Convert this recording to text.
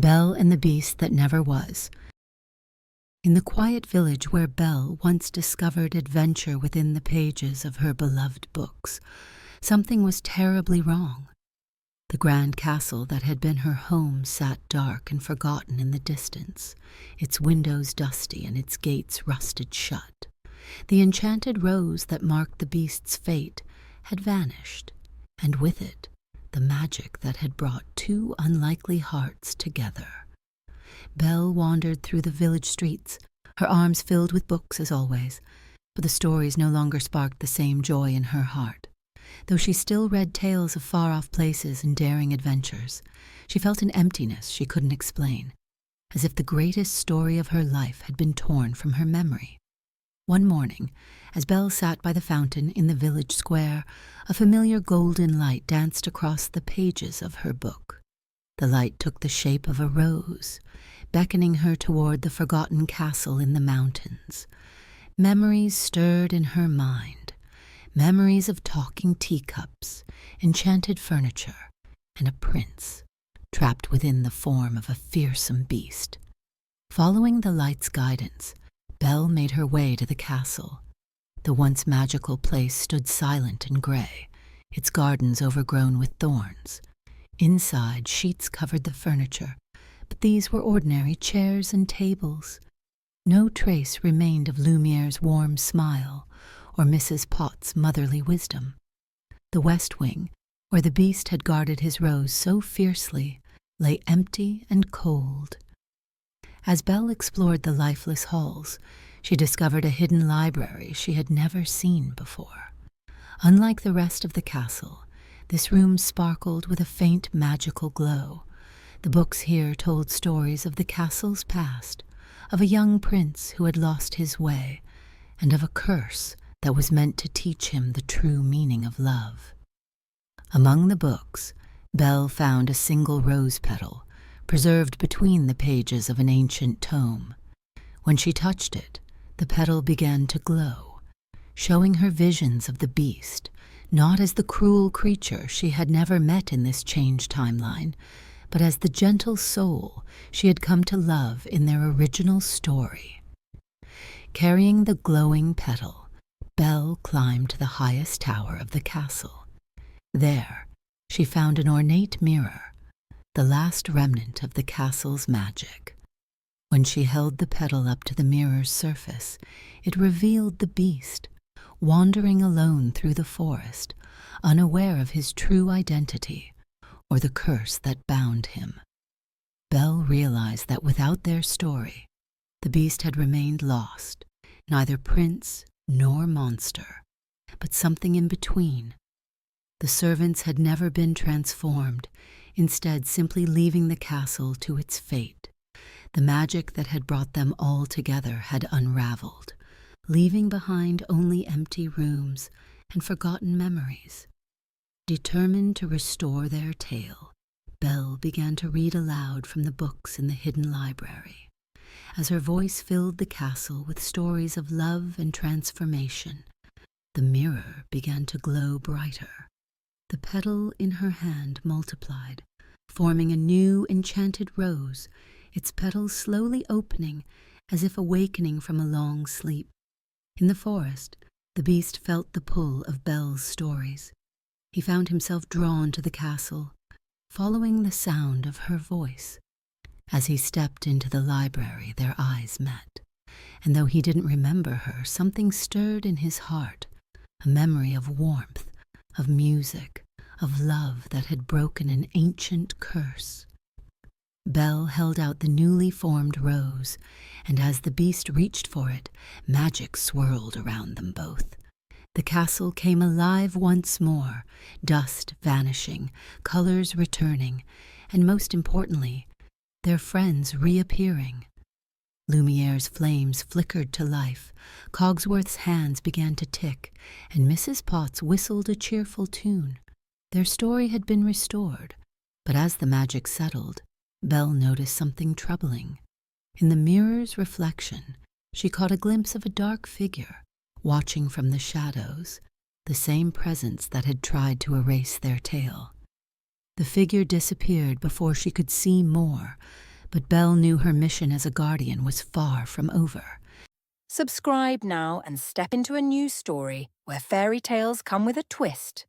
Belle and the Beast That Never Was. In the quiet village where Belle once discovered adventure within the pages of her beloved books, something was terribly wrong. The grand castle that had been her home sat dark and forgotten in the distance, its windows dusty and its gates rusted shut. The enchanted rose that marked the beast's fate had vanished, and with it, the magic that had brought two unlikely hearts together. Belle wandered through the village streets, her arms filled with books as always, but the stories no longer sparked the same joy in her heart. Though she still read tales of far-off places and daring adventures, she felt an emptiness she couldn't explain, as if the greatest story of her life had been torn from her memory. One morning, as Belle sat by the fountain in the village square, a familiar golden light danced across the pages of her book. The light took the shape of a rose, beckoning her toward the forgotten castle in the mountains. Memories stirred in her mind, memories of talking teacups, enchanted furniture, and a prince trapped within the form of a fearsome beast. Following the light's guidance, Belle made her way to the castle. The once magical place stood silent and gray, its gardens overgrown with thorns. Inside, sheets covered the furniture, but these were ordinary chairs and tables. No trace remained of Lumiere's warm smile or Mrs. Potts' motherly wisdom. The west wing, where the beast had guarded his rose so fiercely, lay empty and cold. As Belle explored the lifeless halls, she discovered a hidden library she had never seen before. Unlike the rest of the castle, this room sparkled with a faint magical glow. The books here told stories of the castle's past, of a young prince who had lost his way, and of a curse that was meant to teach him the true meaning of love. Among the books, Belle found a single rose petal, preserved between the pages of an ancient tome. When she touched it, the petal began to glow, showing her visions of the beast, not as the cruel creature she had never met in this changed timeline, but as the gentle soul she had come to love in their original story. Carrying the glowing petal, Belle climbed to the highest tower of the castle. There, she found an ornate mirror, the last remnant of the castle's magic. When she held the petal up to the mirror's surface, it revealed the beast, wandering alone through the forest, unaware of his true identity or the curse that bound him. Belle realized that without their story, the beast had remained lost, neither prince nor monster, but something in between. The servants had never been transformed, instead simply leaving the castle to its fate. The magic that had brought them all together had unraveled, leaving behind only empty rooms and forgotten memories. Determined to restore their tale, Belle began to read aloud from the books in the hidden library. As her voice filled the castle with stories of love and transformation, the mirror began to glow brighter. The petal in her hand multiplied, forming a new enchanted rose, its petals slowly opening as if awakening from a long sleep. In the forest, the beast felt the pull of Belle's stories. He found himself drawn to the castle, following the sound of her voice. As he stepped into the library, their eyes met, and though he didn't remember her, something stirred in his heart, a memory of warmth, of music, of love that had broken an ancient curse. Belle held out the newly formed rose, and as the beast reached for it, magic swirled around them both. The castle came alive once more, dust vanishing, colors returning, and most importantly, their friends reappearing. Lumiere's flames flickered to life, Cogsworth's hands began to tick, and Mrs. Potts whistled a cheerful tune. Their story had been restored, but as the magic settled, Belle noticed something troubling. In the mirror's reflection, she caught a glimpse of a dark figure, watching from the shadows, the same presence that had tried to erase their tale. The figure disappeared before she could see more, But Belle knew her mission as a guardian was far from over. Subscribe now and step into a new story where fairy tales come with a twist.